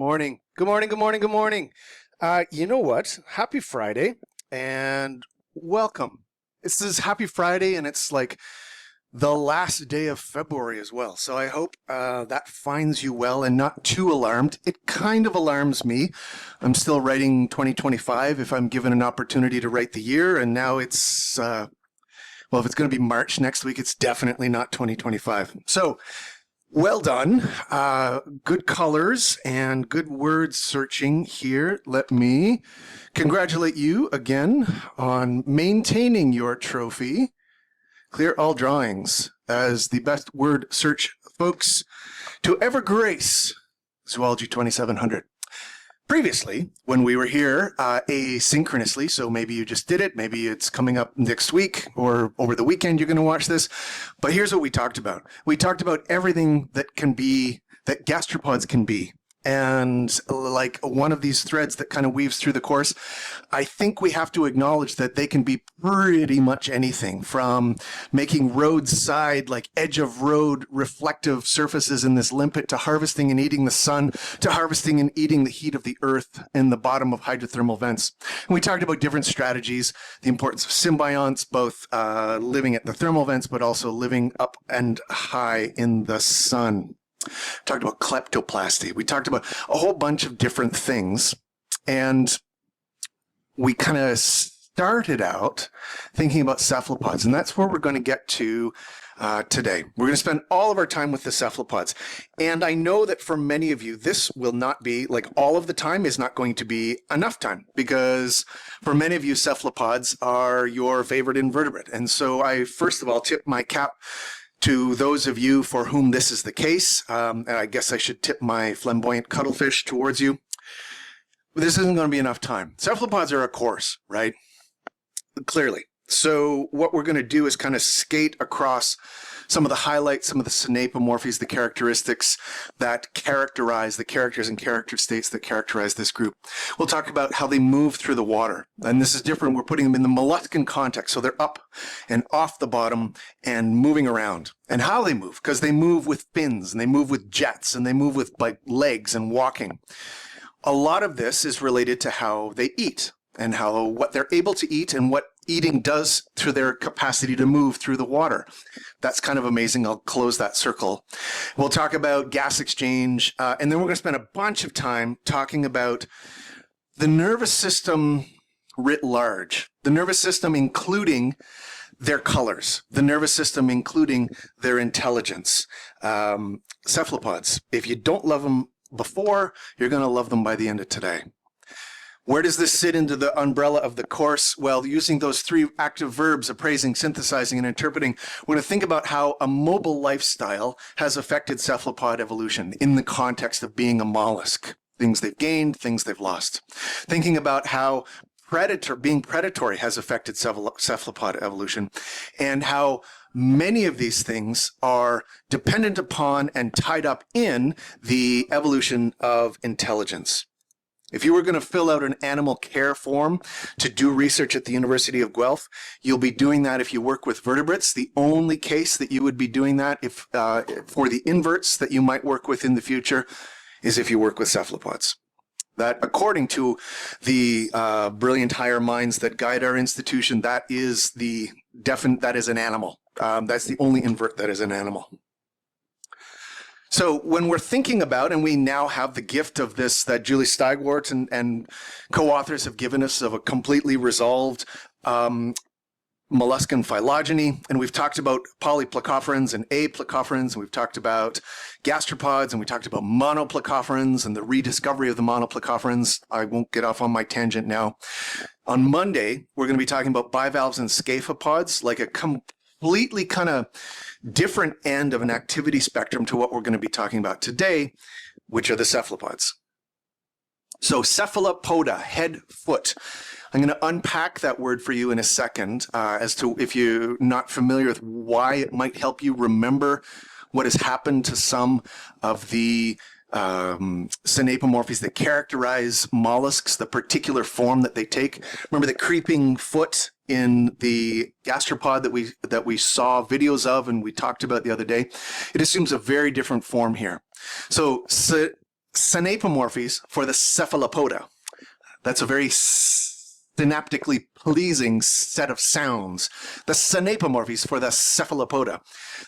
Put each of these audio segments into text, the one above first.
Morning. Good morning. Good morning. Good morning. You know what? Happy Friday and welcome. This is Happy Friday and it's like the last day of February as well. So I hope that finds you well and not too alarmed. It kind of alarms me. I'm still writing 2025 if I'm given an opportunity to write the year. And now it's, well, if it's going to be March next week, it's definitely not 2025. So well done. Good colors and good word searching here. Let me congratulate you again on maintaining your trophy. Clear all drawings as the best word search folks to ever grace Zoology 2700. Previously, when we were here asynchronously, so maybe you just did it, maybe it's coming up next week or over the weekend you're going to watch this, but here's what we talked about. We talked about everything that can be, that gastropods can be. And like one of these threads that kind of weaves through the course, I think we have to acknowledge that they can be pretty much anything from making roadside, like edge of road reflective surfaces in this limpet to harvesting and eating the sun to harvesting and eating the heat of the earth in the bottom of hydrothermal vents. And we talked about different strategies, the importance of symbionts, both living at the thermal vents, but also living up and high in the sun. Talked about kleptoplasty. We talked about a whole bunch of different things. And we kind of started out thinking about cephalopods. And that's where we're going to get to today. We're going to spend all of our time with the cephalopods. And I know that for many of you, this will not be, like all of the time is not going to be enough time. Because for many of you, cephalopods are your favorite invertebrate. And so I, first of all, tip my cap to those of you for whom this is the case, and I guess I should tip my flamboyant cuttlefish towards you. This isn't going to be enough time. Cephalopods are a course, right? Clearly. So what we're going to do is kind of skate across some of the highlights, some of the synapomorphies, the characteristics that characterize the characters and character states that characterize this group. We'll talk about how they move through the water. And this is different. We're putting them in the molluscan context. So they're up and off the bottom and moving around. And how they move, because they move with fins and they move with jets and they move with like legs and walking. A lot of this is related to how they eat and how what they're able to eat and what eating does to their capacity to move through the water. That's kind of amazing. I'll close that circle. We'll talk about gas exchange, and then we're going to spend a bunch of time talking about the nervous system writ large, the nervous system including their colors, the nervous system including their intelligence. Cephalopods, if you don't love them before, you're going to love them by the end of today. Where does this sit into the umbrella of the course? Well, using those three active verbs, appraising, synthesizing, and interpreting, we're going to think about how a mobile lifestyle has affected cephalopod evolution in the context of being a mollusk. Things they've gained, things they've lost. Thinking about how being predatory has affected cephalopod evolution, and how many of these things are dependent upon and tied up in the evolution of intelligence. If you were going to fill out an animal care form to do research at the University of Guelph, you'll be doing that if you work with vertebrates. The only case that you would be doing that if for the inverts that you might work with in the future is if you work with cephalopods. That, according to the brilliant higher minds that guide our institution, that is that is an animal. That's the only invert that is an animal. So when we're thinking about, and we now have the gift of this that Julie Steigwart and co-authors have given us of a completely resolved molluscan phylogeny, and we've talked about polyplacophorans and aplacophorans, and we've talked about gastropods, and we talked about monoplacophorans and the rediscovery of the monoplacophorans. I won't get off on my tangent now. On Monday, we're going to be talking about bivalves and scaphopods, like a completely kind of different end of an activity spectrum to what we're going to be talking about today, which are the cephalopods. So cephalopoda, head, foot. I'm going to unpack that word for you in a second as to if you're not familiar with why it might help you remember what has happened to some of the synapomorphies that characterize mollusks, the particular form that they take. Remember the creeping foot in the gastropod that we saw videos of and we talked about the other day? It assumes a very different form here. So synapomorphies for the Cephalopoda. That's a very synaptically pleasing set of sounds. The synapomorphies for the Cephalopoda.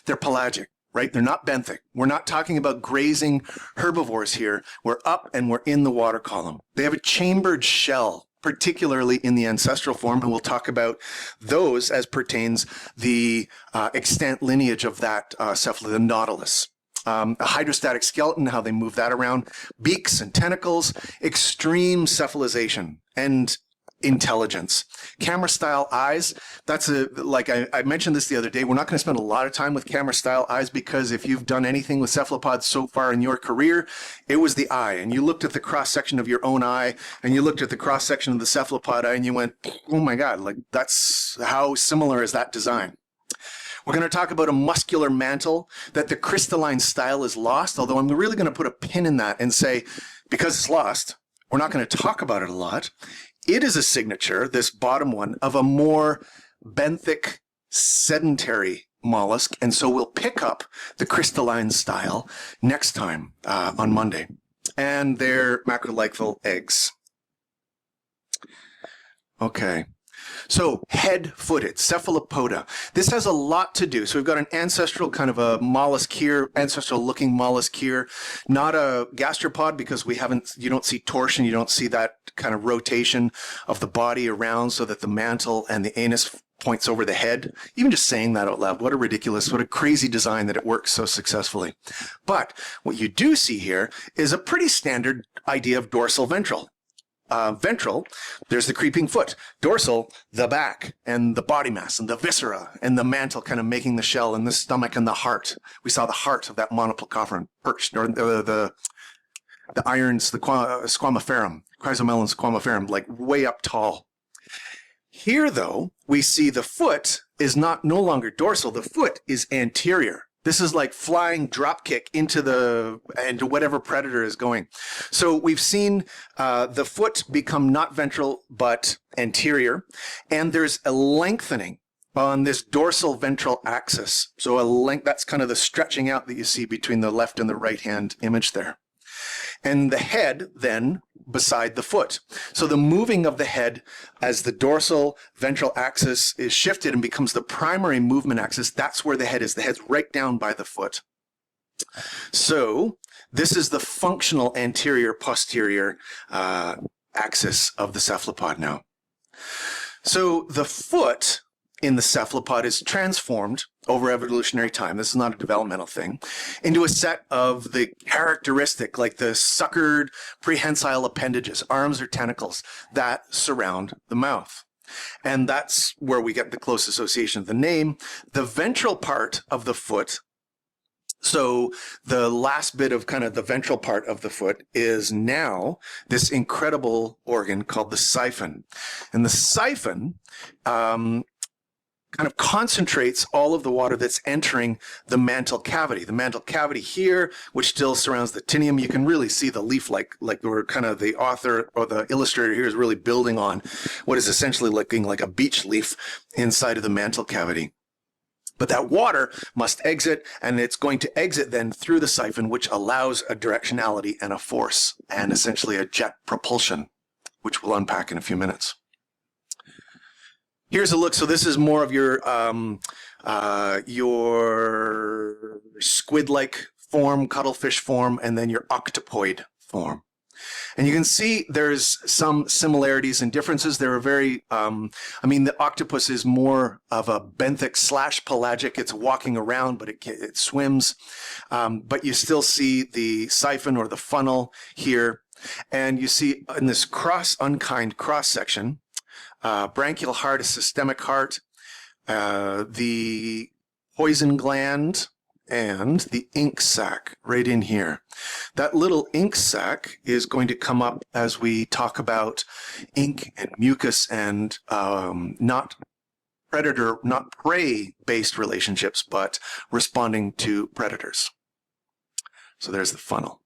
They're pelagic, right? They're not benthic. We're not talking about grazing herbivores here. We're up and we're in the water column. They have a chambered shell, particularly in the ancestral form, and we'll talk about those as pertains the extant lineage of that cephalid, the nautilus. A hydrostatic skeleton, how they move that around, beaks and tentacles, extreme cephalization and intelligence. Camera style eyes, that's like I mentioned this the other day, we're not going to spend a lot of time with camera style eyes because if you've done anything with cephalopods so far in your career, it was the eye. And you looked at the cross section of your own eye and you looked at the cross section of the cephalopoda and you went, oh my God, like that's how similar is that design. We're going to talk about a muscular mantle, that the crystalline style is lost, although I'm really going to put a pin in that and say, because it's lost, we're not going to talk about it a lot. It is a signature, this bottom one, of a more benthic sedentary mollusk, and so we'll pick up the crystalline style next time on Monday. And they're macrolithal eggs. Okay. So head-footed, Cephalopoda. This has a lot to do. So we've got an ancestral kind of a mollusk here, ancestral-looking mollusk here. Not a gastropod because you don't see torsion, you don't see that kind of rotation of the body around so that the mantle and the anus points over the head. Even just saying that out loud, what a crazy design that it works so successfully. But what you do see here is a pretty standard idea of dorsal ventral. Ventral, there's the creeping foot. Dorsal, the back and the body mass and the viscera and the mantle kind of making the shell and the stomach and the heart. We saw the heart of that monoplacophorus perched, or the irons, the squamiferum, chrysomelon squamiferum, like way up tall. Here, though, we see the foot is no longer dorsal. The foot is anterior. This is like flying drop kick into whatever predator is going. So we've seen the foot become not ventral but anterior, and there's a lengthening on this dorsal ventral axis. So that's kind of the stretching out that you see between the left and the right hand image there. And the head then beside the foot. So the moving of the head as the dorsal ventral axis is shifted and becomes the primary movement axis, that's where the head is. The head's right down by the foot. So this is the functional anterior posterior axis of the cephalopod now. So the foot in the cephalopod is transformed over evolutionary time, this is not a developmental thing, into a set of the characteristic, like the suckered prehensile appendages, arms or tentacles, that surround the mouth. And that's where we get the close association of the name. The ventral part of the foot, so the last bit of kind of the ventral part of the foot is now this incredible organ called the siphon. And the siphon kind of concentrates all of the water that's entering the mantle cavity. The mantle cavity here, which still surrounds the tinium, you can really see the leaf like we're kind of the author or the illustrator here is really building on what is essentially looking like a beech leaf inside of the mantle cavity. But that water must exit, and it's going to exit then through the siphon, which allows a directionality and a force and essentially a jet propulsion, which we'll unpack in a few minutes. Here's a look. So this is more of your squid-like form, cuttlefish form, and then your octopoid form. And you can see there's some similarities and differences. There are very, the octopus is more of a benthic / pelagic. It's walking around, but it swims. But you still see the siphon or the funnel here. And you see in this unkind cross section, branchial heart, a systemic heart, the poison gland, and the ink sac right in here. That little ink sac is going to come up as we talk about ink and mucus and not predator, not prey-based relationships, but responding to predators. So there's the funnel.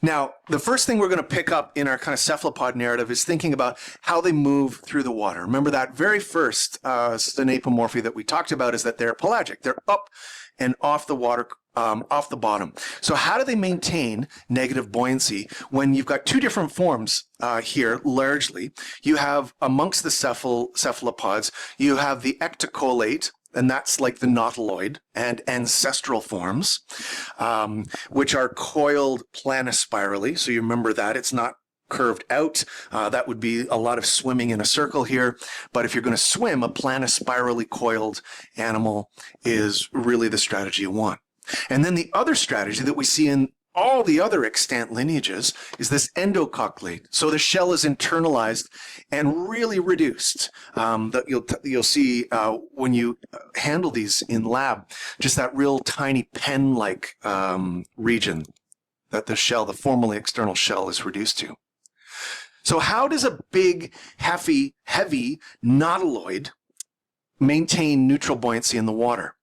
Now, the first thing we're going to pick up in our kind of cephalopod narrative is thinking about how they move through the water. Remember that very first synapomorphy that we talked about is that they're pelagic. They're up and off the water off the bottom. So how do they maintain negative buoyancy when you've got two different forms here, largely? You have, amongst the cephalopods, you have the ectocolate, and that's like the nautiloid and ancestral forms, which are coiled planispirally. So you remember that. It's not curved out. That would be a lot of swimming in a circle here. But if you're going to swim, a planispirally coiled animal is really the strategy you want. And then the other strategy that we see in all the other extant lineages is this endocochlate. So the shell is internalized and really reduced. That you'll see when you handle these in lab, just that real tiny pen-like region that the shell, the formally external shell, is reduced to. So how does a big, heavy nautiloid maintain neutral buoyancy in the water?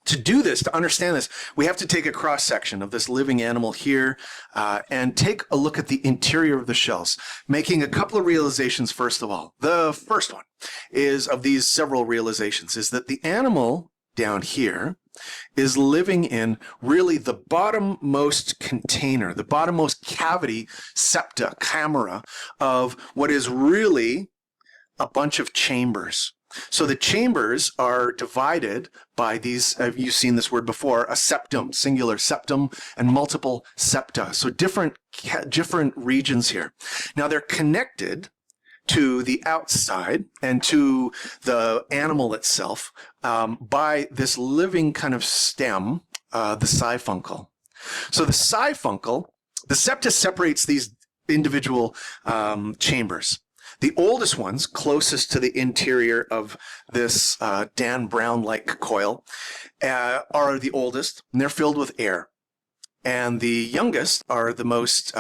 To do this, to understand this, we have to take a cross-section of this living animal here and take a look at the interior of the shells, making a couple of realizations first of all. The first one is, of these several realizations, is that the animal down here is living in really the bottommost container, the bottommost cavity, septa, camera, of what is really a bunch of chambers. So the chambers are divided by these, you've seen this word before, a septum, singular septum, and multiple septa. So different regions here. Now they're connected to the outside and to the animal itself by this living kind of stem, the siphuncle. So the siphuncle, the septa separates these individual chambers. The oldest ones, closest to the interior of this Dan Brown-like coil, are the oldest, and they're filled with air. And the youngest are the most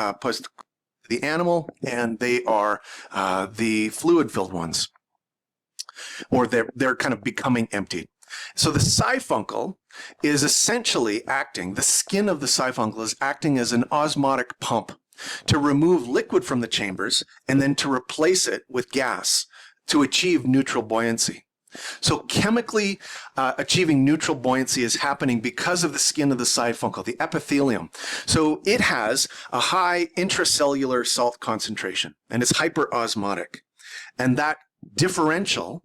the animal, and they are the fluid-filled ones, or they're kind of becoming emptied. So the siphuncle is essentially acting, the skin of the siphuncle is acting as an osmotic pump to remove liquid from the chambers and then to replace it with gas to achieve neutral buoyancy. So chemically achieving neutral buoyancy is happening because of the skin of the siphuncle, the epithelium. So it has a high intracellular salt concentration and it's hyperosmotic. And that differential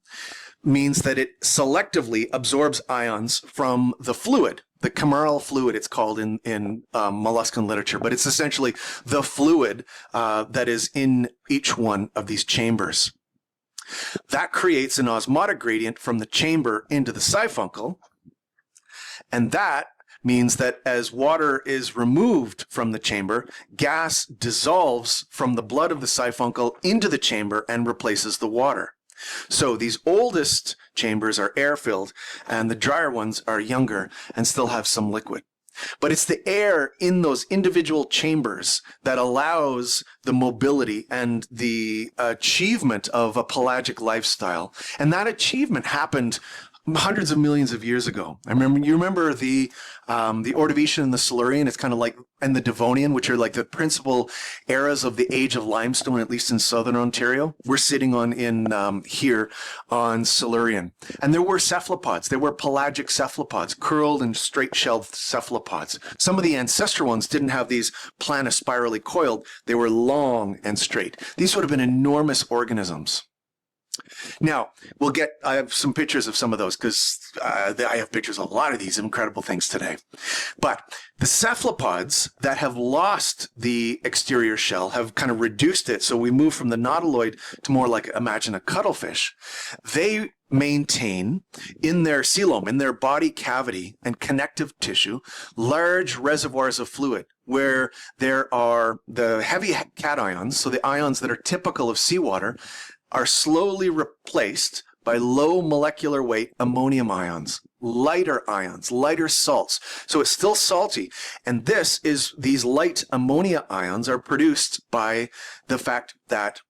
means that it selectively absorbs ions from the fluid. The chimeral fluid, it's called in molluscan literature, but it's essentially the fluid that is in each one of these chambers. That creates an osmotic gradient from the chamber into the siphuncle, and that means that as water is removed from the chamber, gas dissolves from the blood of the siphuncle into the chamber and replaces the water. So these oldest chambers are air-filled, and the drier ones are younger and still have some liquid. But it's the air in those individual chambers that allows the mobility and the achievement of a pelagic lifestyle. And that achievement happened hundreds of millions of years ago. You remember the Ordovician and the Silurian. It's kind of like, and the Devonian, which are like the principal eras of the age of limestone, at least in southern Ontario. We're sitting on here on Silurian, and there were cephalopods. There were pelagic cephalopods, curled and straight-shelled cephalopods. Some of the ancestral ones didn't have these planispirally coiled. They were long and straight. These would have been enormous organisms. Now, I have some pictures of some of those because I have pictures of a lot of these incredible things today. But the cephalopods that have lost the exterior shell have kind of reduced it. So we move from the nautiloid to more like, imagine a cuttlefish. They maintain in their coelom, in their body cavity and connective tissue, large reservoirs of fluid where there are the heavy cations, so the ions that are typical of seawater, are slowly replaced by low molecular weight ammonium ions, lighter salts. So it's still salty. And these light ammonia ions are produced by the fact that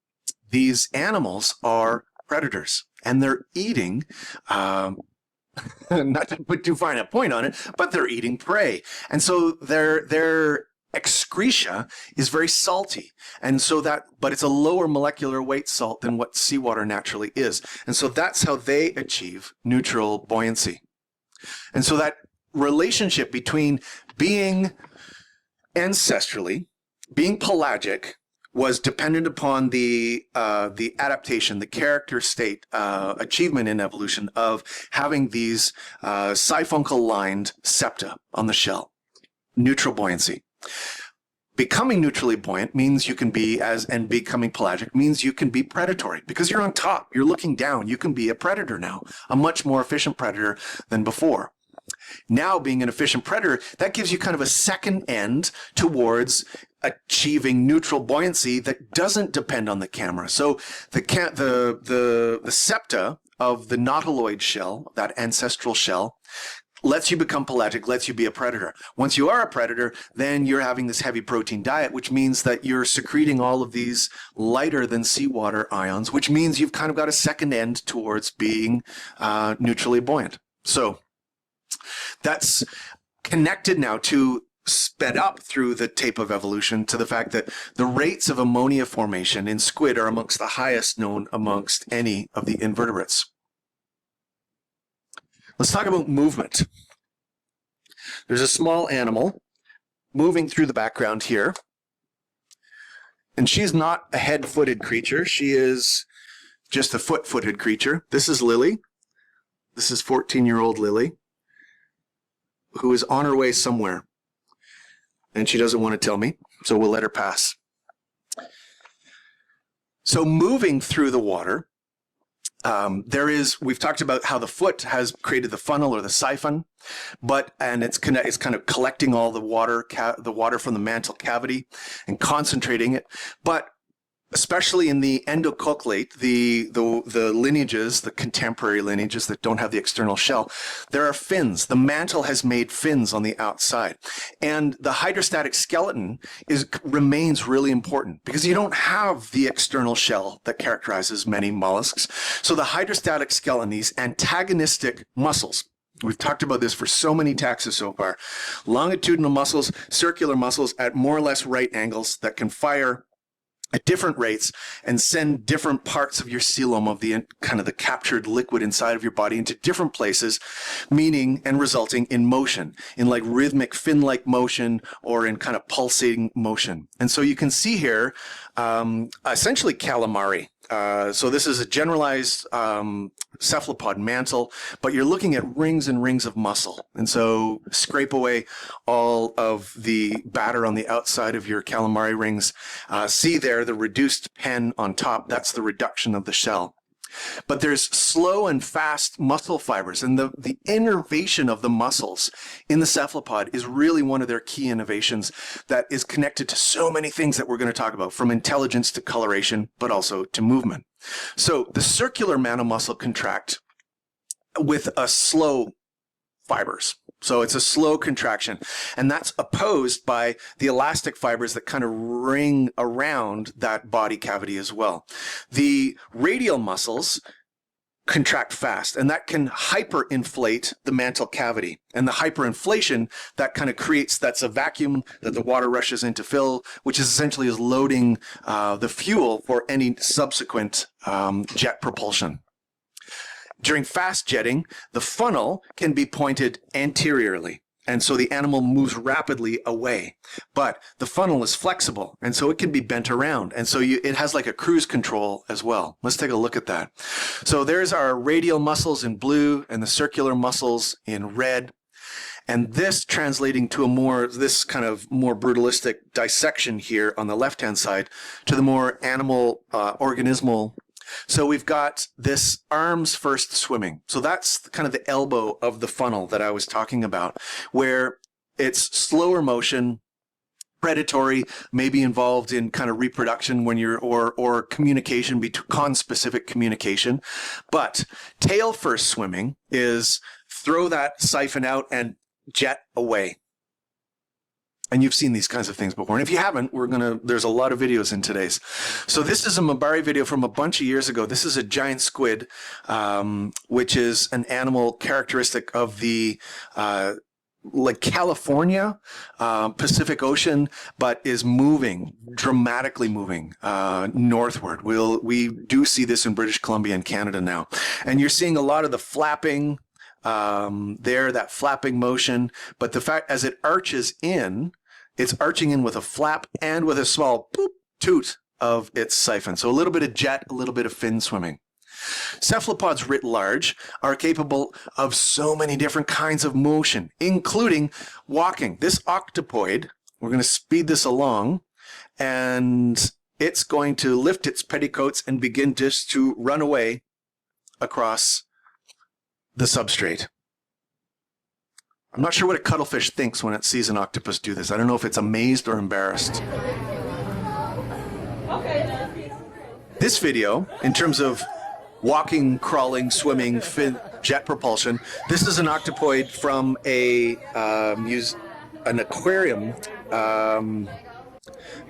these animals are predators and they're eating, not to put too fine a point on it, but they're eating prey. And so their excretia is very salty, and so but it's a lower molecular weight salt than what seawater naturally is, and so that's how they achieve neutral buoyancy. And so that relationship between being ancestrally, being pelagic, was dependent upon the adaptation, the character state, achievement in evolution of having these siphuncle-lined septa on the shell, neutral buoyancy. Becoming neutrally buoyant means you can be and becoming pelagic means you can be predatory because you're on top, you're looking down, you can be a predator now, a much more efficient predator than before. Now being an efficient predator, that gives you kind of a second end towards achieving neutral buoyancy that doesn't depend on the camera. So the septa of the nautiloid shell, that ancestral shell, lets you become pelagic, lets you be a predator. Once you are a predator, then you're having this heavy protein diet, which means that you're secreting all of these lighter than seawater ions, which means you've kind of got a second end towards being neutrally buoyant. So that's connected now to sped up through the tape of evolution to the fact that the rates of ammonia formation in squid are amongst the highest known amongst any of the invertebrates. Let's talk about movement. There's a small animal moving through the background here. And she's not a head-footed creature. She is just a foot-footed creature. This is Lily. This is 14-year-old Lily, who is on her way somewhere. And she doesn't want to tell me, so we'll let her pass. So moving through the water, we've talked about how the foot has created the funnel or the siphon, and it's kind of collecting all the water from the mantle cavity and concentrating it. But especially in the endococcolate, the lineages, the contemporary lineages that don't have the external shell, there are fins. The mantle has made fins on the outside. And the hydrostatic skeleton remains really important because you don't have the external shell that characterizes many mollusks. So the hydrostatic skeleton, these antagonistic muscles, we've talked about this for so many taxa so far, longitudinal muscles, circular muscles at more or less right angles that can fire at different rates and send different parts of your coelom, of the kind of the captured liquid inside of your body, into different places, meaning and resulting in motion, in like rhythmic fin-like motion or in kind of pulsating motion. And so you can see here essentially calamari. So this is a generalized cephalopod mantle, but you're looking at rings and rings of muscle. And so scrape away all of the batter on the outside of your calamari rings. See there the reduced pen on top. That's the reduction of the shell. But there's slow and fast muscle fibers, and the innervation of the muscles in the cephalopod is really one of their key innovations that is connected to so many things that we're going to talk about, from intelligence to coloration, but also to movement. So the circular manomuscle contract with a slow fibers. So it's a slow contraction, and that's opposed by the elastic fibers that kind of ring around that body cavity as well. The radial muscles contract fast, and that can hyperinflate the mantle cavity. And the hyperinflation, that kind of creates, that's a vacuum that the water rushes in to fill, which is essentially is loading the fuel for any subsequent jet propulsion. During fast jetting, the funnel can be pointed anteriorly, and so the animal moves rapidly away. But the funnel is flexible, and so it can be bent around, and so it has like a cruise control as well. Let's take a look at that. So there's our radial muscles in blue and the circular muscles in red. And this translating to this kind of more brutalistic dissection here on the left-hand side to the more animal, organismal. So we've got this arms first swimming. So that's kind of the elbow of the funnel that I was talking about, where it's slower motion, predatory, maybe involved in kind of reproduction when you're, or communication, conspecific communication. But tail first swimming is throw that siphon out and jet away. And you've seen these kinds of things before. And if you haven't, there's a lot of videos in today's. So this is a Mabari video from a bunch of years ago. This is a giant squid, which is an animal characteristic of the like California, Pacific Ocean, but is moving, dramatically moving northward. We do see this in British Columbia and Canada now. And you're seeing a lot of the flapping, there, that flapping motion. But the fact, as it arches in, it's arching in with a flap and with a small boop, toot of its siphon. So a little bit of jet, a little bit of fin swimming. Cephalopods writ large are capable of so many different kinds of motion, including walking. This octopoid, we're going to speed this along, and it's going to lift its petticoats and begin just to run away across the substrate. I'm not sure what a cuttlefish thinks when it sees an octopus do this. I don't know if it's amazed or embarrassed. This video, in terms of walking, crawling, swimming, jet propulsion, this is an octopoid from an aquarium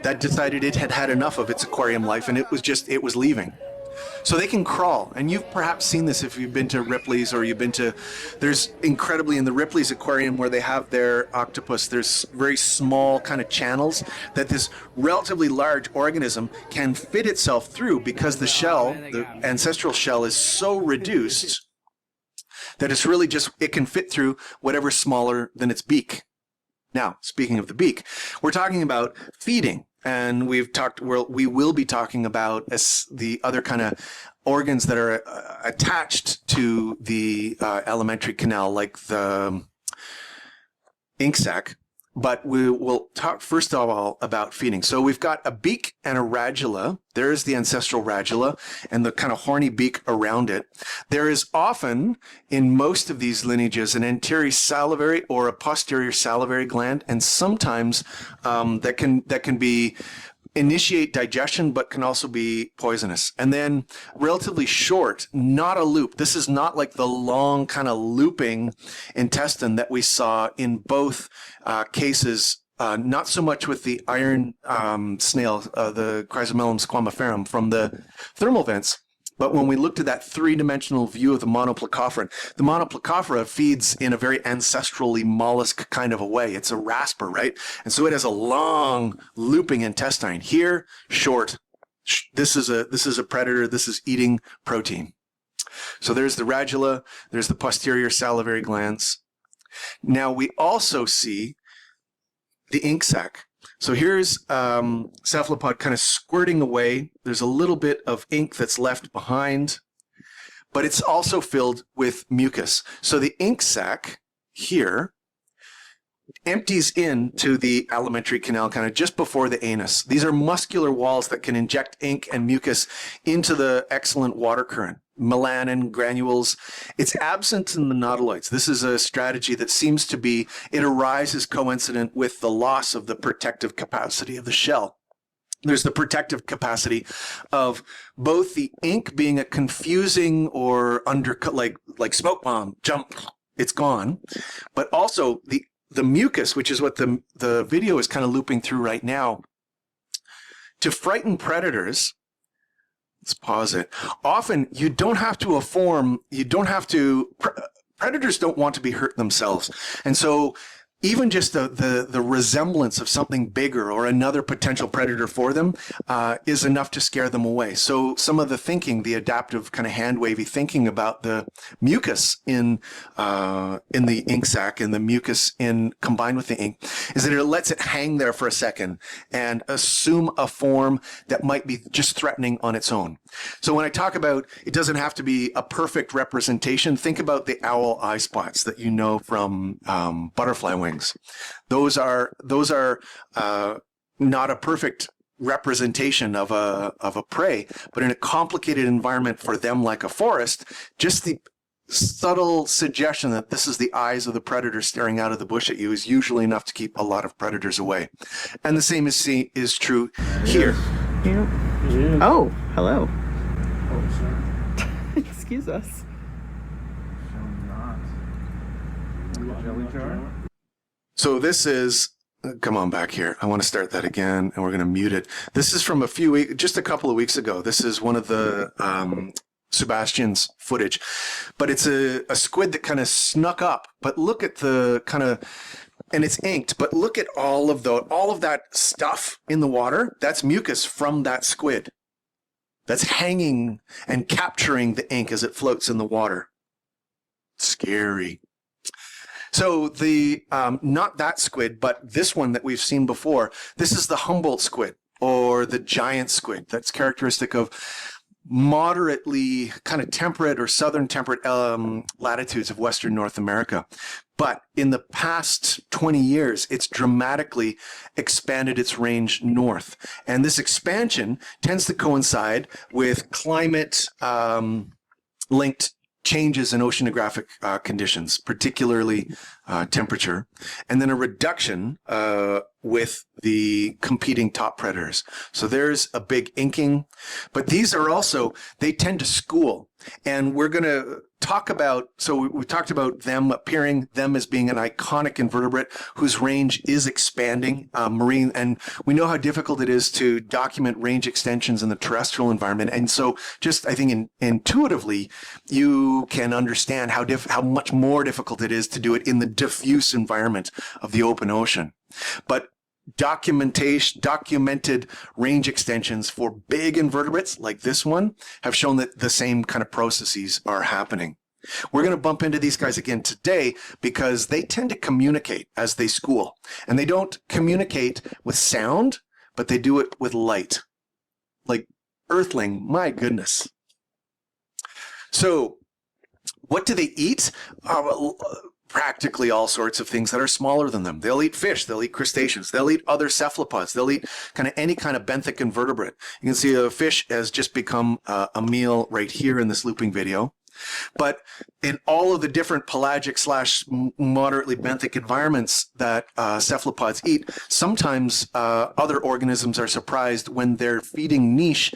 that decided it had had enough of its aquarium life, and it was leaving. So they can crawl, and you've perhaps seen this if you've been to Ripley's, or there's incredibly in the Ripley's aquarium where they have their octopus, there's very small kind of channels that this relatively large organism can fit itself through, because the shell, the ancestral shell, is so reduced that it's really it can fit through whatever's smaller than its beak. Now, speaking of the beak, we're talking about feeding. And we will be talking about the other kind of organs that are attached to the alimentary canal, like the ink sac. But we will talk first of all about feeding. So we've got a beak and a radula. There's the ancestral radula and the kind of horny beak around it. There is often, in most of these lineages, an anterior salivary or a posterior salivary gland, and sometimes that can be initiate digestion, but can also be poisonous. And then relatively short, not a loop. This is not like the long kind of looping intestine that we saw in both cases, not so much with the iron snail, the Chrysomellum squamiferum from the thermal vents, but when we looked at that three-dimensional view of the Monoplacophora feeds in a very ancestrally mollusk kind of a way. It's a rasper, right? And so it has a long looping intestine. Here, short. This is a predator. This is eating protein. So there's the radula. There's the posterior salivary glands. Now we also see the ink sac. So here's cephalopod kind of squirting away. There's a little bit of ink that's left behind, but it's also filled with mucus. So the ink sac here empties into the alimentary canal kind of just before the anus. These are muscular walls that can inject ink and mucus into the excellent water current. Melanin, granules. It's absent in the nautiloids. This is a strategy that seems to be, it arises coincident with the loss of the protective capacity of the shell. There's the protective capacity of both the ink being a confusing or undercut, like smoke bomb, jump, it's gone, but also the mucus, which is what the video is kind of looping through right now. To frighten predators, let's pause it. Often you don't have to predators don't want to be hurt themselves. And so even just the resemblance of something bigger or another potential predator for them is enough to scare them away. So some of the thinking, the adaptive kind of hand wavy thinking about the mucus in the ink sac and the mucus combined with the ink is that it lets it hang there for a second and assume a form that might be just threatening on its own. So when I talk about it doesn't have to be a perfect representation, think about the owl eye spots that you know from butterfly wings. Those are not a perfect representation of a prey, but in a complicated environment for them like a forest, just the subtle suggestion that this is the eyes of the predator staring out of the bush at you is usually enough to keep a lot of predators away. And the same is true here. Yeah. Oh, hello. Oh, sir. Excuse us. Jelly jar? So this is, come on back here. I want to start that again, and we're going to mute it. This is from just a couple of weeks ago. This is one of the Sebastian's footage, but it's a squid that kind of snuck up. But look at the kind of, and it's inked. But look at all of that stuff in the water. That's mucus from that squid. That's hanging and capturing the ink as it floats in the water. Scary. So the not that squid, but this one that we've seen before. This is the Humboldt squid or the giant squid. That's characteristic of moderately kind of temperate or southern temperate latitudes of Western North America. But in the past 20 years, it's dramatically expanded its range north. And this expansion tends to coincide with climate linked changes in oceanographic conditions, particularly temperature, and then a reduction with the competing top predators. So there's a big inking, but these are also, they tend to school. And we're going to talk about, so we talked about them appearing, them as being an iconic invertebrate whose range is expanding, marine, and we know how difficult it is to document range extensions in the terrestrial environment. And so just, I think intuitively, you can understand how much more difficult it is to do it in the diffuse environment of the open ocean. But documented range extensions for big invertebrates like this one have shown that the same kind of processes are happening. We're going to bump into these guys again today because they tend to communicate as they school. And they don't communicate with sound, but they do it with light. Like Earthling, my goodness. So what do they eat? Practically all sorts of things that are smaller than them. They'll eat fish, they'll eat crustaceans, they'll eat other cephalopods, they'll eat kind of any kind of benthic invertebrate. You can see a fish has just become a meal right here in this looping video. But in all of the different pelagic / moderately benthic environments that cephalopods eat, sometimes other organisms are surprised when their feeding niche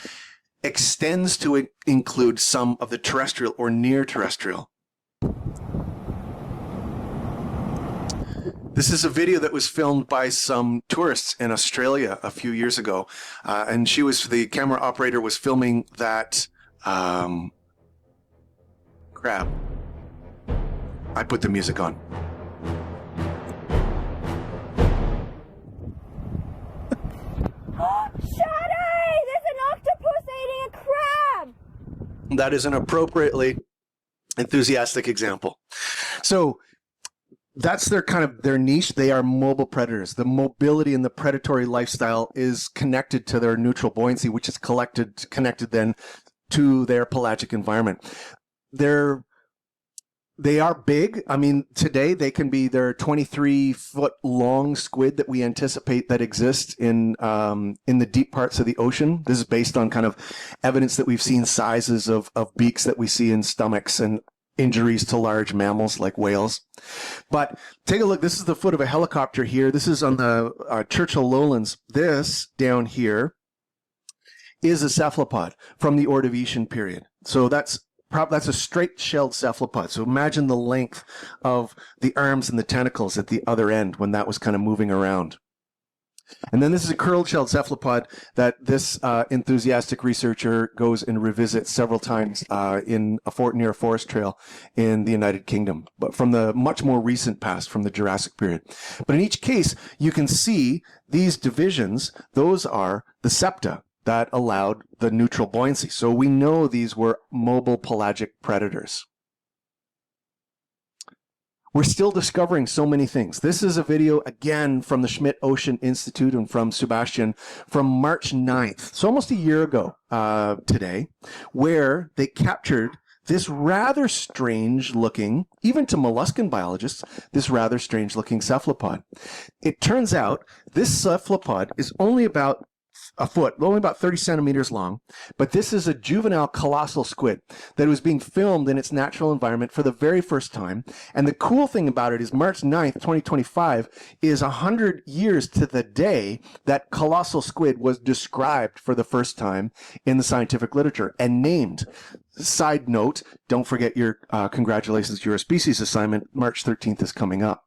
extends to include some of the terrestrial or near terrestrial. This is a video that was filmed by some tourists in Australia a few years ago. And the camera operator was filming that crab. I put the music on. Shadi! There's an octopus eating a crab! That is an appropriately enthusiastic example. So that's their niche. They are mobile predators. The mobility and the predatory lifestyle is connected to their neutral buoyancy, which is connected then to their pelagic environment. They are big. I mean, today they're 23-foot long squid that we anticipate that exists in the deep parts of the ocean. This is based on kind of evidence that we've seen sizes of beaks that we see in stomachs and injuries to large mammals like whales. But take a look. This is the foot of a helicopter here. This is on the Churchill Lowlands. This down here is a cephalopod from the Ordovician period. So that's a straight-shelled cephalopod. So imagine the length of the arms and the tentacles at the other end when that was kind of moving around. And then this is a curled-shelled cephalopod that this enthusiastic researcher goes and revisits several times near a forest trail in the United Kingdom, but from the much more recent past, from the Jurassic period. But in each case, you can see these divisions. Those are the septa that allowed the neutral buoyancy. So we know these were mobile pelagic predators. We're still discovering so many things. This is a video, again, from the Schmidt Ocean Institute and from Sebastian from March 9th, so almost a year ago today, where they captured this rather strange-looking, even to molluscan biologists, this rather strange-looking cephalopod. It turns out this cephalopod is only about a foot, only about 30 centimeters long, but this is a juvenile colossal squid that was being filmed in its natural environment for the very first time. And the cool thing about it is March 9th, 2025 is 100 years to the day that colossal squid was described for the first time in the scientific literature and named. Side note, don't forget your congratulations to your species assignment. March 13th is coming up.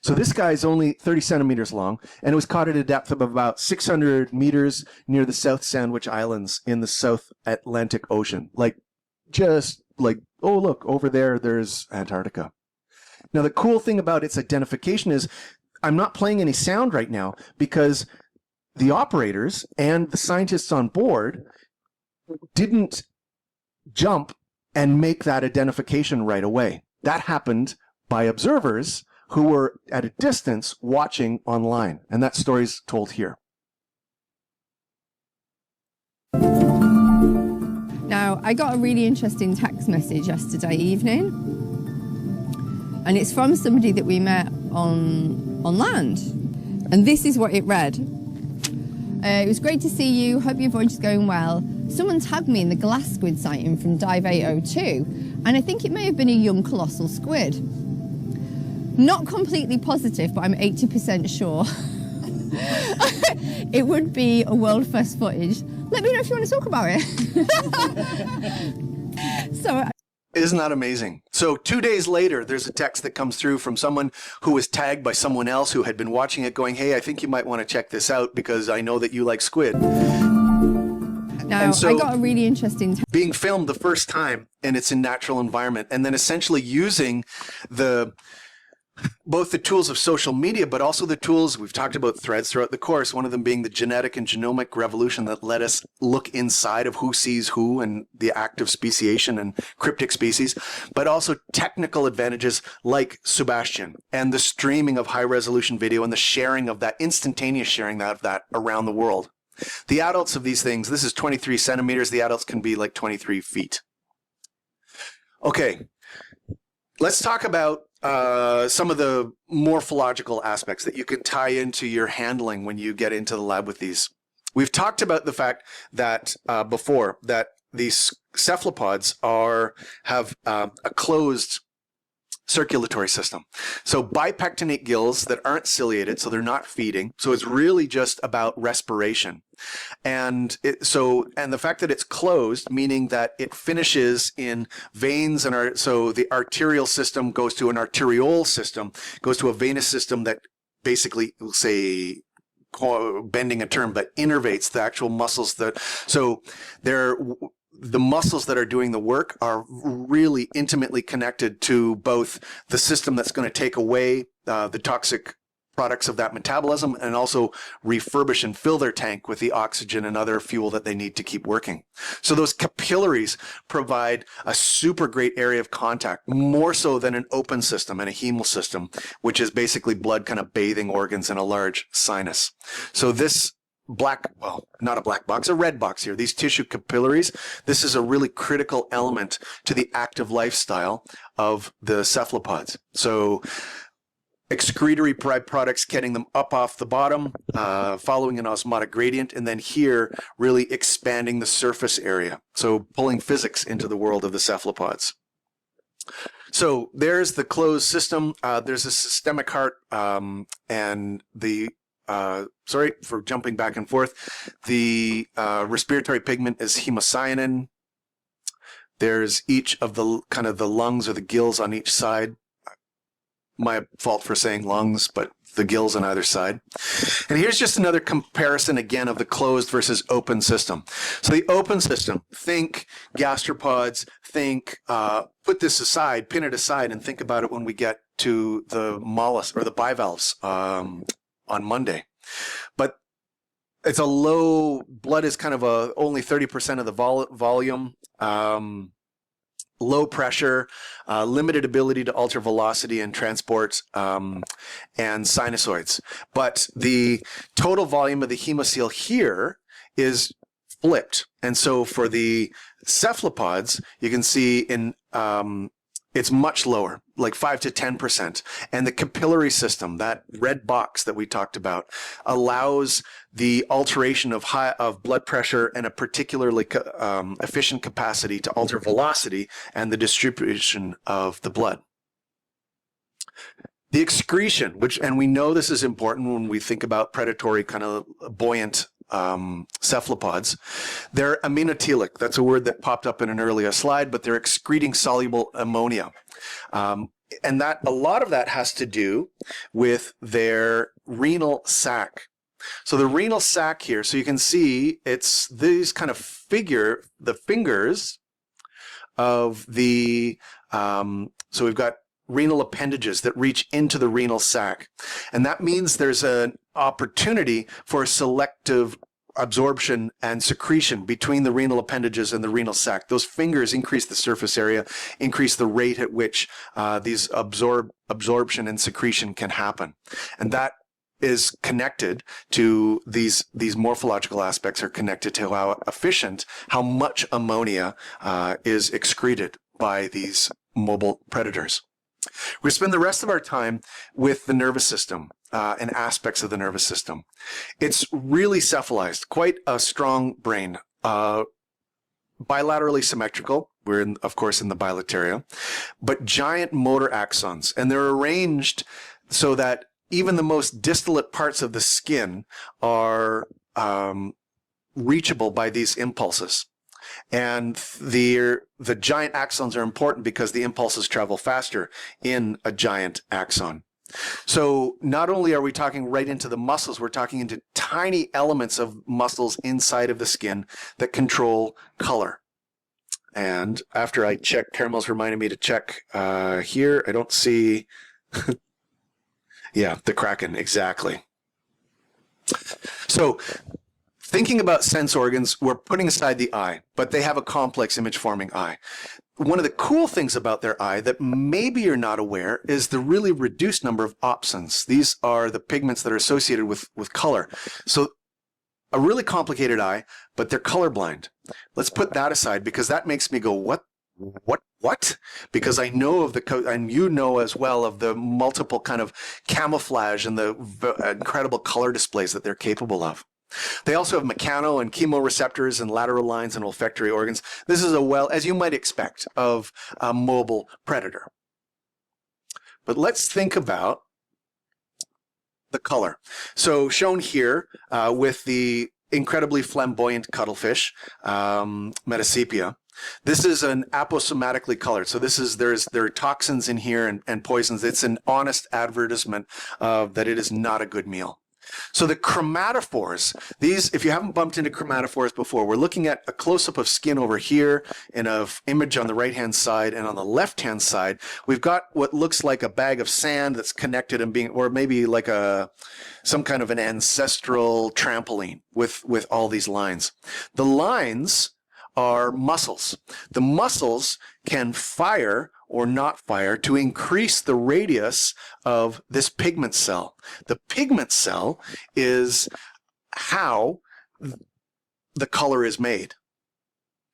So this guy is only 30 centimeters long, and it was caught at a depth of about 600 meters near the South Sandwich Islands in the South Atlantic Ocean. Oh, look, over there's Antarctica. Now, the cool thing about its identification is I'm not playing any sound right now because the operators and the scientists on board didn't jump and make that identification right away. That happened by observers who were at a distance watching online. And that story's told here. Now, I got a really interesting text message yesterday evening, and it's from somebody that we met on land. And this is what it read. It was great to see you. Hope your voyage is going well. Someone tagged me in the glass squid sighting from Dive 802, and I think it may have been a young colossal squid. Not completely positive, but I'm 80% sure. It would be a world first footage. Let me know if you want to talk about it. So. Isn't that amazing? So 2 days later, there's a text that comes through from someone who was tagged by someone else who had been watching it going, hey, I think you might want to check this out because I know that you like squid. Now, so I got a really interesting... being filmed the first time, and it's in natural environment, and then essentially using both the tools of social media, but also the tools, we've talked about threads throughout the course, one of them being the genetic and genomic revolution that let us look inside of who sees who and the act of speciation and cryptic species, but also technical advantages like Sebastian and the streaming of high resolution video and the sharing of that, instantaneous sharing of that around the world. The adults of these things, this is 23 centimeters, the adults can be like 23 feet. Okay, let's talk about some of the morphological aspects that you can tie into your handling when you get into the lab with these. We've talked about the fact that before that these cephalopods have a closed circulatory system. So bipectinate gills that aren't ciliated, so they're not feeding. So it's really just about respiration. And the fact that it's closed, meaning that it finishes in veins and so the arterial system goes to an arteriole system, goes to a venous system that basically, say, bending a term, but innervates the actual muscles the muscles that are doing the work are really intimately connected to both the system that's going to take away the toxic products of that metabolism and also refurbish and fill their tank with the oxygen and other fuel that they need to keep working. So those capillaries provide a super great area of contact, more so than an open system and a hemal system, which is basically blood kind of bathing organs in a large sinus. So this not a black box, a red box here, these tissue capillaries, this is a really critical element to the active lifestyle of the cephalopods. So excretory products getting them up off the bottom, following an osmotic gradient, and then here really expanding the surface area. So pulling physics into the world of the cephalopods. So there's the closed system. There's a systemic heart and the sorry for jumping back and forth. The respiratory pigment is hemocyanin. There's each of the kind of the lungs or the gills on each side. My fault for saying lungs, but the gills on either side. And here's just another comparison again of the closed versus open system. So the open system, think gastropods, think, put this aside, pin it aside, and think about it when we get to the mollusks or the bivalves on Monday. But it's a low, blood is kind of only 30% of the volume, low pressure, limited ability to alter velocity and transport, and sinusoids. But the total volume of the hemocoel here is flipped. And so for the cephalopods, you can see in it's much lower, like 5 to 10%. And the capillary system, that red box that we talked about, allows the alteration of blood pressure and a particularly efficient capacity to alter velocity and the distribution of the blood. The excretion, and we know this is important when we think about predatory kind of buoyant cephalopods, they're aminotelic. That's a word that popped up in an earlier slide, but they're excreting soluble ammonia. And that a lot of that has to do with their renal sac. So the renal sac here, so you can see it's these kind of the fingers of the, so we've got renal appendages that reach into the renal sac. And that means there's an opportunity for selective absorption and secretion between the renal appendages and the renal sac. Those fingers increase the surface area, increase the rate at which these absorption and secretion can happen. And that is connected to these morphological aspects are connected to how efficient, how much ammonia is excreted by these mobile predators. We spend the rest of our time with the nervous system and aspects of the nervous system. It's really cephalized, quite a strong brain, bilaterally symmetrical. We're, of course, in the bilateria, but giant motor axons, and they're arranged so that even the most distillate parts of the skin are reachable by these impulses. And the giant axons are important because the impulses travel faster in a giant axon. So not only are we talking right into the muscles, we're talking into tiny elements of muscles inside of the skin that control color. And after I check, Caramel's reminded me to check here. I don't see... Yeah, the Kraken, exactly. So thinking about sense organs, we're putting aside the eye, but they have a complex image-forming eye. One of the cool things about their eye that maybe you're not aware is the really reduced number of opsons. These are the pigments that are associated with color. So a really complicated eye, but they're colorblind. Let's put that aside because that makes me go, what? Because I know of and you know as well of the multiple kind of camouflage and the incredible color displays that they're capable of. They also have mechano and chemoreceptors and lateral lines and olfactory organs. This is as you might expect, of a mobile predator. But let's think about the color. So shown here with the incredibly flamboyant cuttlefish, Metasepia. This is an aposomatically colored. So there are toxins in here and poisons. It's an honest advertisement that it is not a good meal. So the chromatophores, these, if you haven't bumped into chromatophores before, we're looking at a close-up of skin over here and of image on the right-hand side, and on the left-hand side, we've got what looks like a bag of sand that's connected and or maybe like some kind of an ancestral trampoline with all these lines. The lines are muscles. The muscles can fire or not fire to increase the radius of this pigment cell. The pigment cell is how the color is made.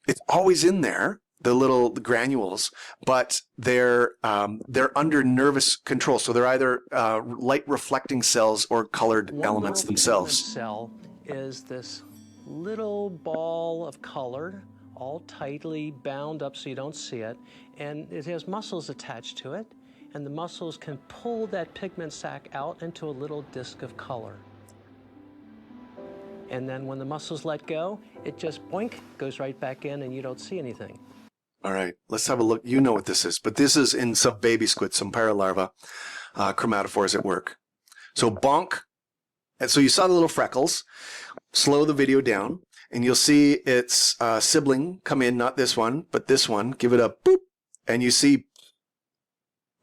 It's always in there, the granules, but they're under nervous control. So they're either light reflecting cells or colored elements themselves. One cell is this little ball of color, all tightly bound up so you don't see it, and it has muscles attached to it, and the muscles can pull that pigment sac out into a little disc of color. And then when the muscles let go, it just boink, goes right back in and you don't see anything. All right, let's have a look. You know what this is, but this is in some baby squid, some paralarva chromatophores at work. So bonk, and so you saw the little freckles. Slow the video down, and you'll see its sibling come in, not this one, but this one. Give it a boop, and you see,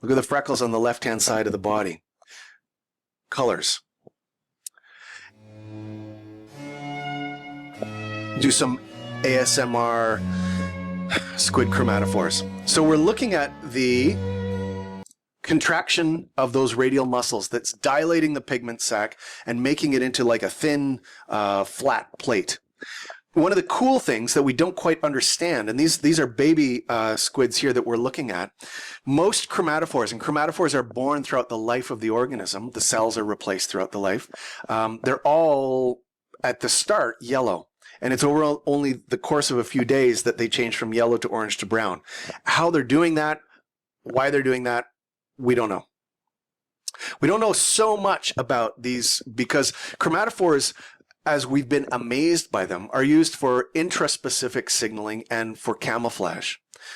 look at the freckles on the left-hand side of the body. Colors. Do some ASMR squid chromatophores. So we're looking at the contraction of those radial muscles that's dilating the pigment sac and making it into like a thin, flat plate. One of the cool things that we don't quite understand, and these are baby squids here that we're looking at, most chromatophores, and chromatophores are born throughout the life of the organism, the cells are replaced throughout the life, they're all, at the start, yellow. And it's over only the course of a few days that they change from yellow to orange to brown. How they're doing that, why they're doing that, we don't know. We don't know so much about these because chromatophores, as we've been amazed by them, are used for intraspecific signaling and for camouflage.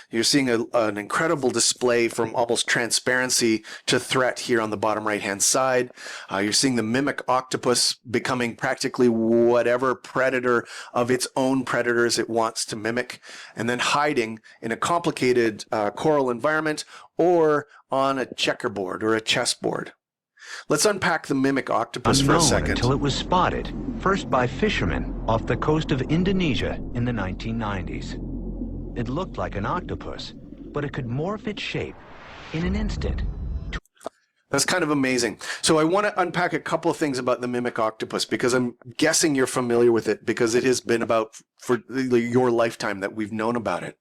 You're seeing an incredible display from almost transparency to threat here on the bottom right-hand side. You're seeing the mimic octopus becoming practically whatever predator of its own predators it wants to mimic, and then hiding in a complicated coral environment or on a checkerboard or a chessboard. Let's unpack the mimic octopus for a Unknown second. until it was spotted, first by fishermen off the coast of Indonesia in the 1990s. It looked like an octopus, but it could morph its shape in an instant. That's kind of amazing. So I want to unpack a couple of things about the mimic octopus, because I'm guessing you're familiar with it, because it has been about for your lifetime that we've known about it.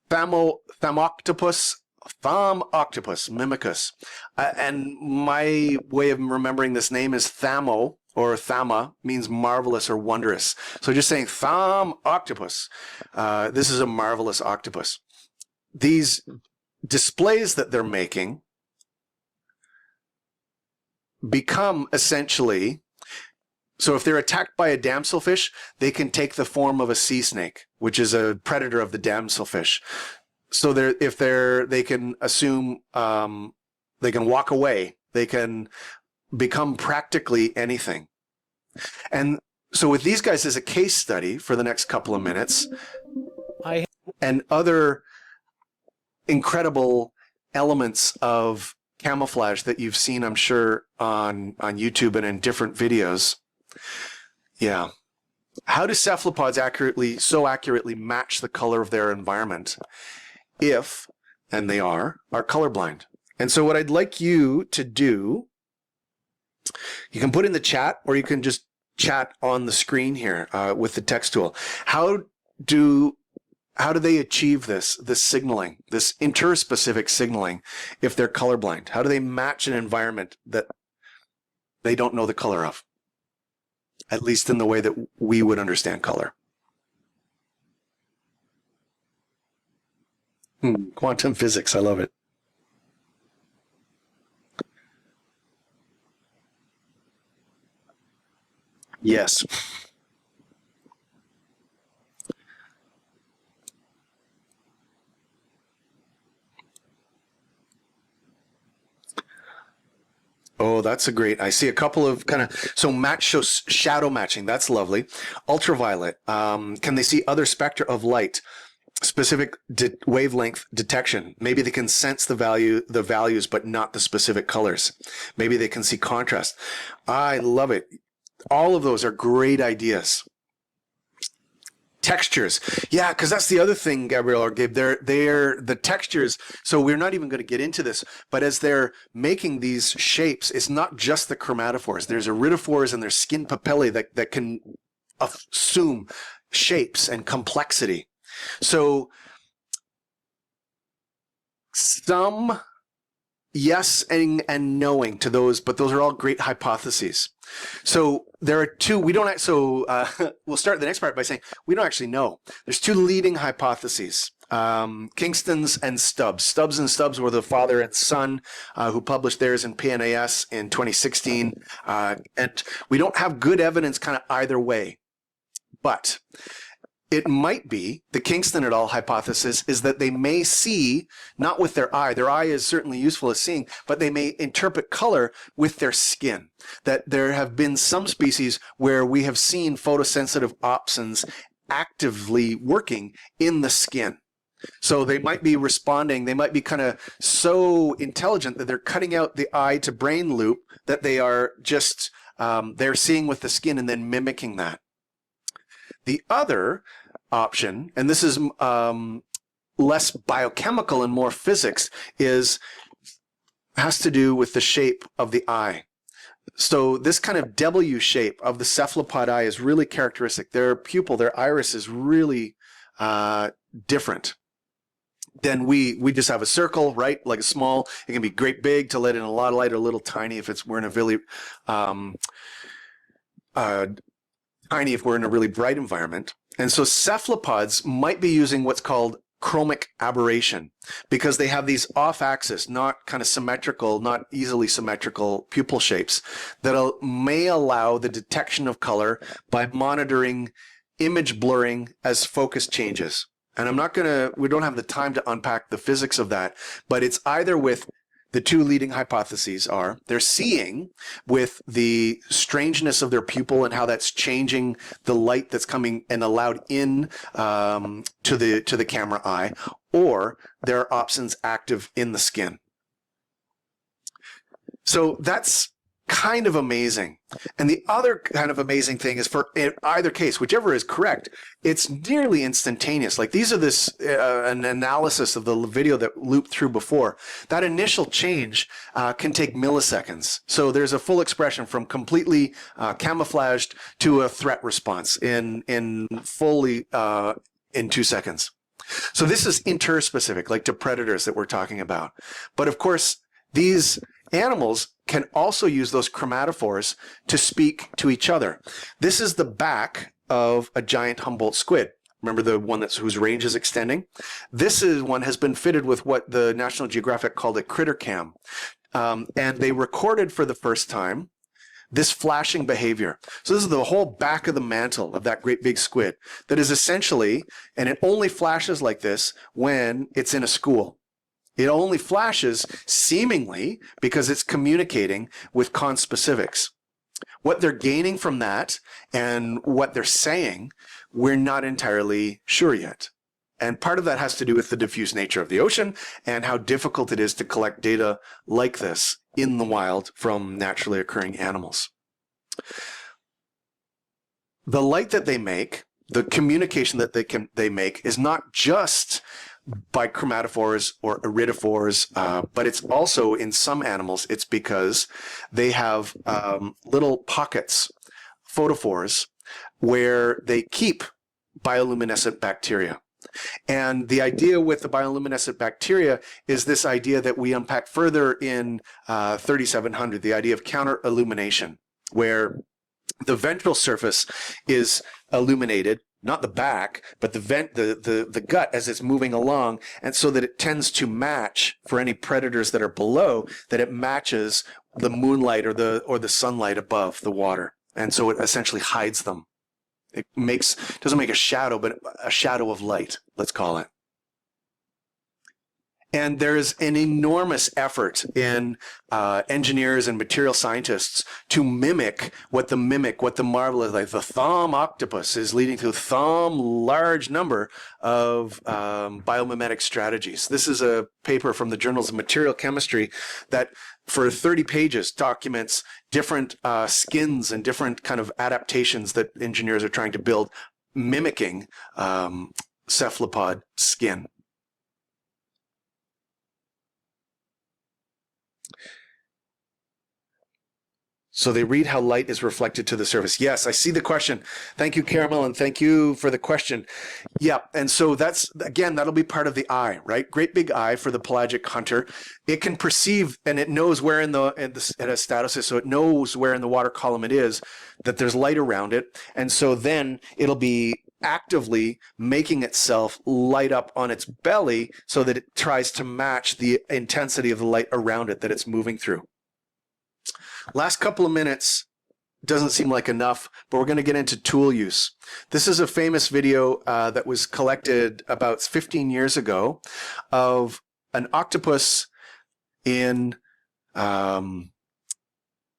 Thamoctopus, mimicus. And my way of remembering this name is Thamo, or Thama, means marvelous or wondrous. So just saying Thamoctopus. This is a marvelous octopus. These displays that they're making become essentially, so if they're attacked by a damselfish, they can take the form of a sea snake, which is a predator of the damselfish. So they can assume, they can walk away, they can become practically anything. And so with these guys as a case study for the next couple of minutes, and other incredible elements of camouflage that you've seen, I'm sure, on YouTube and in different videos. Yeah. How do cephalopods so accurately match the color of their environment if, and they are colorblind? And so what I'd like you to do, you can put in the chat, or you can just chat on the screen here with the text tool. How do they achieve this signaling, this interspecific signaling, if they're colorblind? How do they match an environment that they don't know the color of, at least in the way that we would understand color? Quantum physics, I love it. Yes. Oh, that's a great. I see a couple of shows shadow matching. That's lovely. Ultraviolet. Can they see other spectra of light? Specific wavelength detection. Maybe they can sense the values, but not the specific colors. Maybe they can see contrast. I love it. All of those are great ideas. Textures. Yeah, because that's the other thing, Gabrielle or Gabe. They're the textures. So we're not even going to get into this, but as they're making these shapes, it's not just the chromatophores. There's iridophores and there's skin papillae that can assume shapes and complexity. So some yes and knowing to those, but those are all great hypotheses. So there are two, we'll start the next part by saying we don't actually know. There's two leading hypotheses, Kingston's and Stubbs. Stubbs and Stubbs were the father and son who published theirs in PNAS in 2016. And we don't have good evidence kind of either way, but it might be the Kingston et al. Hypothesis is that they may see, not with their eye is certainly useful as seeing, but they may interpret color with their skin. That there have been some species where we have seen photosensitive opsins actively working in the skin. So they might be responding, they might be kind of so intelligent that they're cutting out the eye to brain loop that they are just, they're seeing with the skin and then mimicking that. The other option, and this is less biochemical and more physics, has to do with the shape of the eye. So this kind of W shape of the cephalopod eye is really characteristic. Their pupil, their iris is really different. Then we just have a circle, right? Like a small, it can be great big to let in a lot of light, or a little tiny if we're in a really tiny if we're in a really bright environment. And so cephalopods might be using what's called chromic aberration, because they have these off-axis, not kind of symmetrical, not easily symmetrical pupil shapes that may allow the detection of color by monitoring image blurring as focus changes. And we don't have the time to unpack the physics of that, but it's either with the two leading hypotheses are they're seeing with the strangeness of their pupil and how that's changing the light that's coming and allowed in to the camera eye, or there are opsins active in the skin. So that's kind of amazing. And the other kind of amazing thing is for in either case, whichever is correct, it's nearly instantaneous. Like these are an analysis of the video that looped through before. That initial change can take milliseconds. So there's a full expression from completely camouflaged to a threat response in fully in 2 seconds. So this is interspecific, like to predators that we're talking about. But of course, these animals can also use those chromatophores to speak to each other. This is the back of a giant Humboldt squid. Remember the one whose range is extending? This one has been fitted with what the National Geographic called a critter cam. And they recorded for the first time this flashing behavior. So this is the whole back of the mantle of that great big squid that is essentially, and it only flashes like this when it's in a school. It only flashes seemingly because it's communicating with conspecifics. What they're gaining from that and what they're saying, we're not entirely sure yet. And part of that has to do with the diffuse nature of the ocean and how difficult it is to collect data like this in the wild from naturally occurring animals. The light that they make, the communication that they make is not just by chromatophores or iridophores, but it's also in some animals, it's because they have little pockets, photophores, where they keep bioluminescent bacteria. And the idea with the bioluminescent bacteria is this idea that we unpack further in 3700, the idea of counter-illumination, where the ventral surface is illuminated, not the back, but the gut as it's moving along, and so that it tends to match for any predators that are below, that it matches the moonlight or the sunlight above the water, and so it essentially hides them. It doesn't make a shadow, but a shadow of light, let's call it. And there's an enormous effort in engineers and material scientists to mimic what the marvel is like. The thumb octopus is leading to a large number of biomimetic strategies. This is a paper from the Journals of Material Chemistry that for 30 pages documents different skins and different kind of adaptations that engineers are trying to build mimicking cephalopod skin. So they read how light is reflected to the surface. Yes, I see the question. Thank you, Caramel, and thank you for the question. Yeah, and so that's, again, that'll be part of the eye, right? Great big eye for the pelagic hunter. It can perceive, and it knows where it has status is, so it knows where in the water column it is, that there's light around it, and so then it'll be actively making itself light up on its belly so that it tries to match the intensity of the light around it that it's moving through. Last couple of minutes doesn't seem like enough, but we're going to get into tool use. This is a famous video that was collected about 15 years ago of an octopus in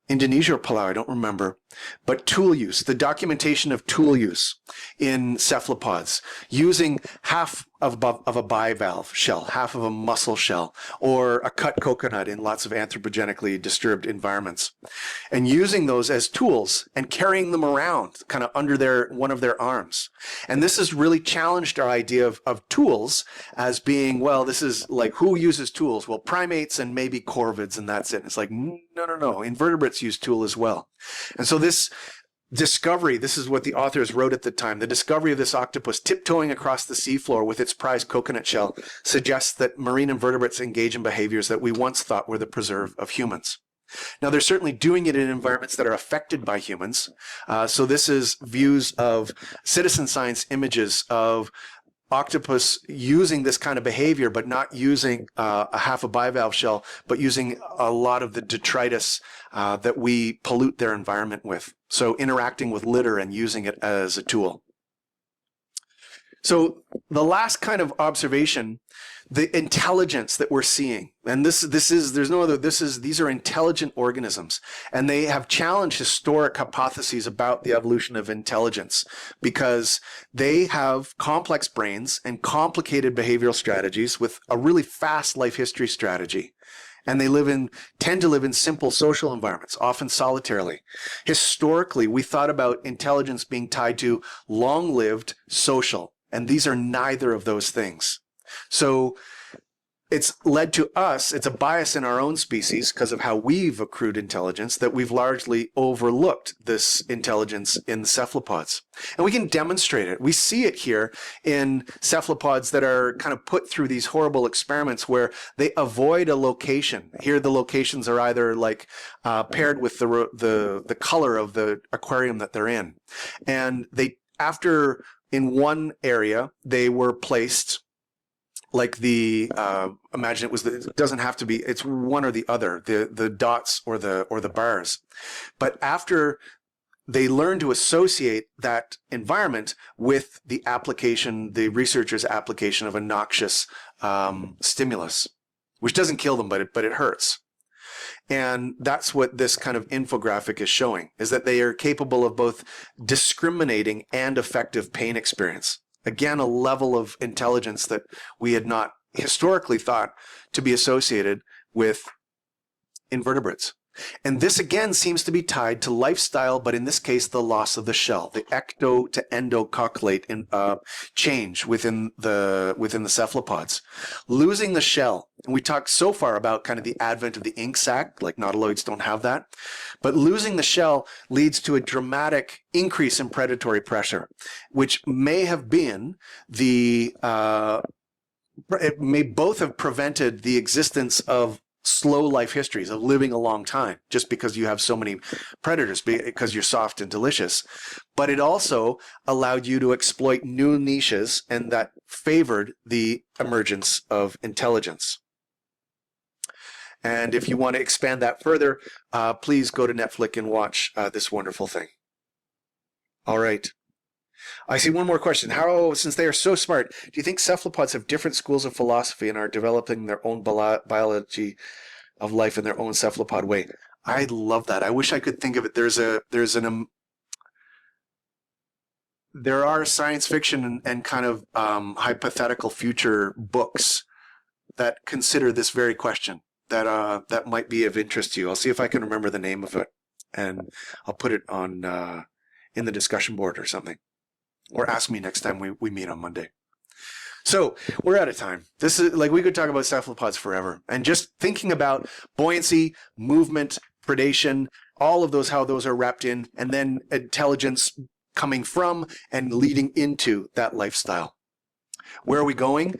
Indonesia or Palau, I don't remember, but tool use, the documentation of tool use in cephalopods, using half of a bivalve shell, half of a mussel shell, or a cut coconut in lots of anthropogenically disturbed environments, and using those as tools and carrying them around kind of under one of their arms. And this has really challenged our idea of tools as being, well, this is like, who uses tools? Well, primates and maybe corvids, and that's it. It's like, no. Invertebrates use tool as well. And so this discovery, this is what the authors wrote at the time, the discovery of this octopus tiptoeing across the seafloor with its prized coconut shell suggests that marine invertebrates engage in behaviors that we once thought were the preserve of humans. Now, they're certainly doing it in environments that are affected by humans. So this is views of citizen science images of octopus using this kind of behavior, but not using a half a bivalve shell, but using a lot of the detritus that we pollute their environment with. So interacting with litter and using it as a tool. So the last kind of observation, the intelligence that we're seeing, and these are intelligent organisms, and they have challenged historic hypotheses about the evolution of intelligence because they have complex brains and complicated behavioral strategies with a really fast life history strategy. And they tend to live in simple social environments, often solitarily. Historically, we thought about intelligence being tied to long-lived social, and these are neither of those things. So it's led to us, it's a bias in our own species because of how we've accrued intelligence that we've largely overlooked this intelligence in the cephalopods. And we can demonstrate it. We see it here in cephalopods that are kind of put through these horrible experiments where they avoid a location. Here the locations are either like paired with the color of the aquarium that they're in. And in one area, they were placed like imagine it doesn't have to be, it's one or the other, the dots or the bars. But after they learn to associate that environment with the researcher's application of a noxious stimulus, which doesn't kill them, but it hurts. And that's what this kind of infographic is showing, is that they are capable of both discriminating and effective pain experience. Again, a level of intelligence that we had not historically thought to be associated with invertebrates. And this again seems to be tied to lifestyle, but in this case, the loss of the shell, the ecto to endococcolate change within the cephalopods. Losing the shell, and we talked so far about kind of the advent of the ink sac, like nautiloids don't have that, but losing the shell leads to a dramatic increase in predatory pressure, which may have been it may both have prevented the existence of slow life histories of living a long time just because you have so many predators because you're soft and delicious, but it also allowed you to exploit new niches and that favored the emergence of intelligence. And if you want to expand that further, please go to Netflix and watch this wonderful thing. All right. I see one more question. Since they are so smart, do you think cephalopods have different schools of philosophy and are developing their own biology of life in their own cephalopod way? I love that. I wish I could think of it. There are science fiction and kind of hypothetical future books that consider this very question that might be of interest to you. I'll see if I can remember the name of it, and I'll put it on in the discussion board or something. Or ask me next time we meet on Monday. So we're out of time. This is like we could talk about cephalopods forever. And just thinking about buoyancy, movement, predation, all of those, how those are wrapped in, and then intelligence coming from and leading into that lifestyle. Where are we going?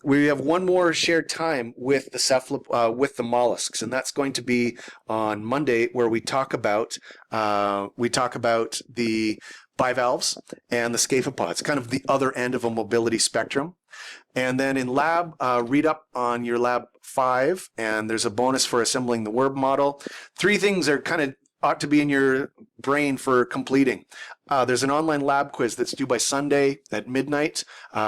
We have one more shared time with the mollusks, and that's going to be on Monday, where we talk about the bivalves and the Cephalopods, kind of the other end of a mobility spectrum. And then in lab, read up on your lab 5, and there's a bonus for assembling the worm model. 3 things are kind of ought to be in your brain for completing. There's an online lab quiz that's due by Sunday at midnight.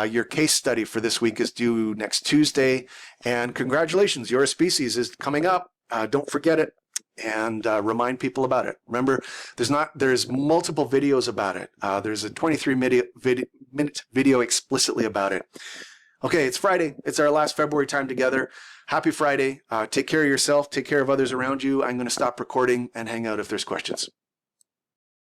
Your case study for this week is due next Tuesday. And congratulations, your species is coming up. Don't forget it, and remind people about it. Remember, there's multiple videos about it. There's a 23-minute video explicitly about it. Okay, it's Friday. It's our last February time together. Happy Friday. Take care of yourself. Take care of others around you. I'm going to stop recording and hang out if there's questions.